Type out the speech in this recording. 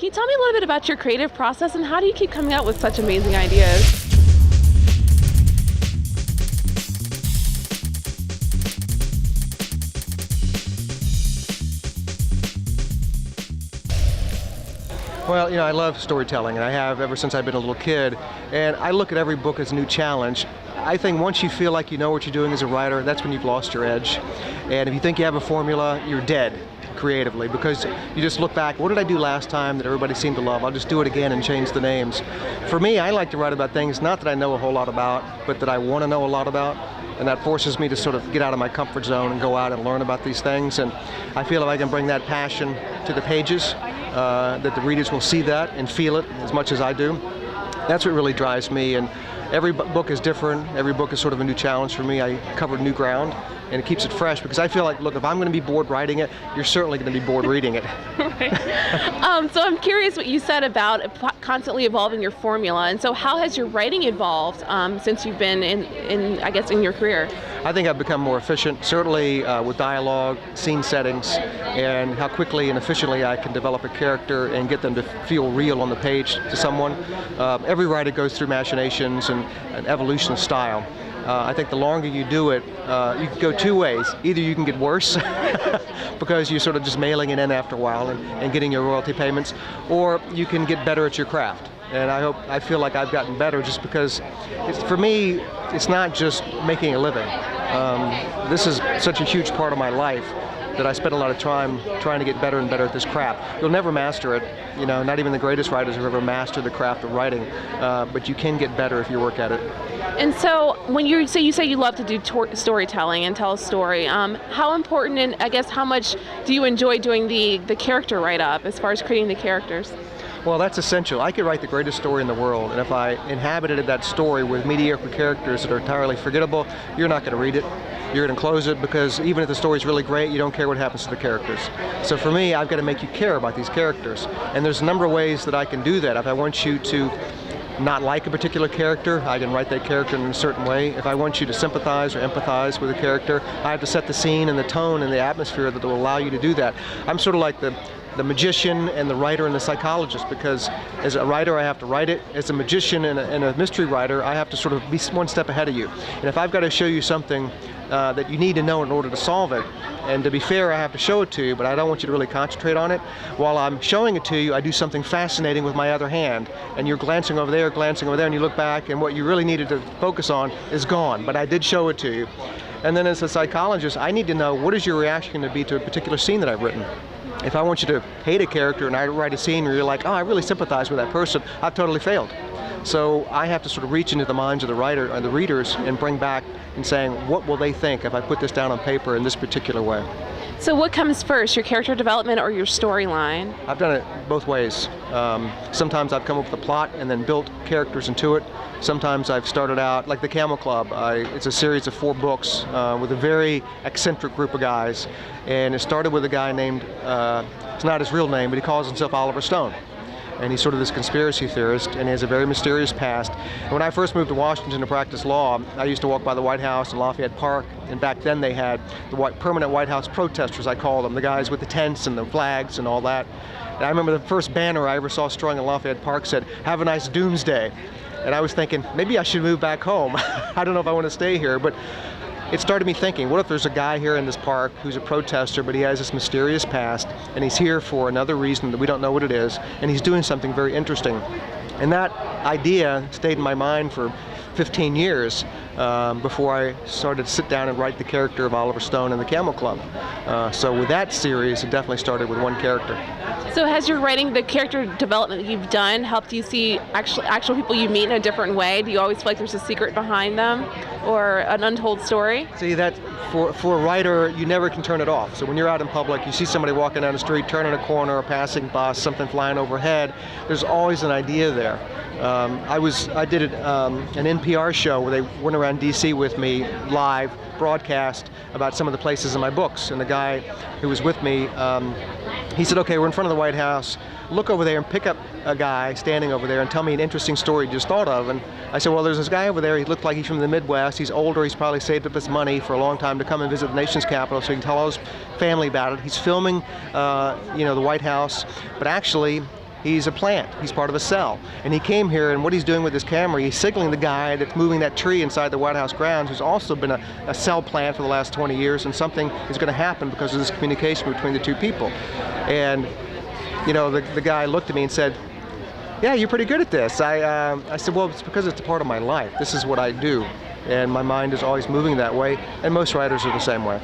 Can you tell me a little bit about your creative process and how do you keep coming up with such amazing ideas? Well, I love storytelling, and I have ever since I've been a little kid, and I look at every book as a new challenge. I think once you feel like you know what you're doing as a writer, that's when you've lost your edge. And if you think you have a formula, you're dead creatively, because you just look back, what did I do last time that everybody seemed to love? I'll just do it again and change the names. For me, I like to write about things not that I know a whole lot about, but that I want to know a lot about. And that forces me to sort of get out of my comfort zone and go out and learn about these things. And I feel if I can bring that passion to the pages, that the readers will see that and feel it as much as I do. That's what really drives me. And every book is different. Every book is sort of a new challenge for me. I cover new ground, and it keeps it fresh because I feel like, look, if I'm going to be bored writing it, you're certainly going to be bored reading it. Right. So I'm curious what you said about constantly evolving your formula. And so how has your writing evolved since you've been in your career? I think I've become more efficient, certainly with dialogue, scene settings, and how quickly and efficiently I can develop a character and get them to feel real on the page to someone. Every writer goes through machinations and an evolution of style. I think the longer you do it, you can go two ways. Either you can get worse because you're sort of just mailing it in after a while and getting your royalty payments, or you can get better at your craft. And I feel like I've gotten better just because, for me, it's not just making a living. This is such a huge part of my life that I spend a lot of time trying to get better and better at this craft. You'll never master it. Not even the greatest writers have ever mastered the craft of writing, but you can get better if you work at it. And so when you say you love to do storytelling and tell a story, how important and I guess how much do you enjoy doing the character write-up as far as creating the characters? Well, that's essential. I could write the greatest story in the world, and if I inhabited that story with mediocre characters that are entirely forgettable, you're not going to read it. You're going to close it because even if the story's really great, you don't care what happens to the characters. So for me, I've got to make you care about these characters. And there's a number of ways that I can do that. If I want you to not like a particular character, I can write that character in a certain way. If I want you to sympathize or empathize with a character, I have to set the scene and the tone and the atmosphere that will allow you to do that. I'm sort of like the magician and the writer and the psychologist, because as a writer I have to write it, as a magician and a mystery writer I have to sort of be one step ahead of you. And if I've got to show you something that you need to know in order to solve it, and to be fair I have to show it to you, but I don't want you to really concentrate on it. While I'm showing it to you, I do something fascinating with my other hand, and you're glancing over there, and you look back, and what you really needed to focus on is gone, but I did show it to you. And then as a psychologist, I need to know what is your reaction going to be to a particular scene that I've written. If I want you to hate a character and I write a scene where you're like, oh, I really sympathize with that person, I've totally failed. So I have to sort of reach into the minds of the writer and the readers and bring back and saying, what will they think if I put this down on paper in this particular way? So what comes first, your character development or your storyline? I've done it both ways. Sometimes I've come up with a plot and then built characters into it. Sometimes I've started out, like the Camel Club, it's a series of 4 books with a very eccentric group of guys. And it started with a guy named, it's not his real name, but he calls himself Oliver Stone. And he's sort of this conspiracy theorist, and he has a very mysterious past. And when I first moved to Washington to practice law, I used to walk by the White House in Lafayette Park, and back then they had the permanent White House protesters, I call them, the guys with the tents and the flags and all that. And I remember the first banner I ever saw strung in Lafayette Park said, "Have a nice doomsday." And I was thinking, maybe I should move back home. I don't know if I want to stay here, but it started me thinking, what if there's a guy here in this park who's a protester, but he has this mysterious past, and he's here for another reason that we don't know what it is, and he's doing something very interesting. And that idea stayed in my mind for 15 years before I started to sit down and write the character of Oliver Stone in the Camel Club. So with that series, it definitely started with one character. So has your writing, the character development that you've done, helped you see actual people you meet in a different way? Do you always feel like there's a secret behind them or an untold story? See, that for a writer, you never can turn it off. So when you're out in public, you see somebody walking down the street, turning a corner, a passing bus, something flying overhead, there's always an idea there. I did an NPR show where they went around DC with me live, broadcast about some of the places in my books. And the guy who was with me, he said, okay, we're in front of the White House. Look over there and pick up a guy standing over there and tell me an interesting story you just thought of. And I said, well, there's this guy over there. He looked like he's from the Midwest. He's older. He's probably saved up his money for a long time to come and visit the nation's capital so he can tell all his family about it. He's filming, the White House. But actually, He's a plant. He's part of a cell. And he came here, and what he's doing with his camera, he's signaling the guy that's moving that tree inside the White House grounds, who's also been a cell plant for the last 20 years, and something is going to happen because of this communication between the two people. And you know, the guy looked at me and said, yeah, you're pretty good at this. I said, well, it's because it's a part of my life. This is what I do. And my mind is always moving that way, and most writers are the same way.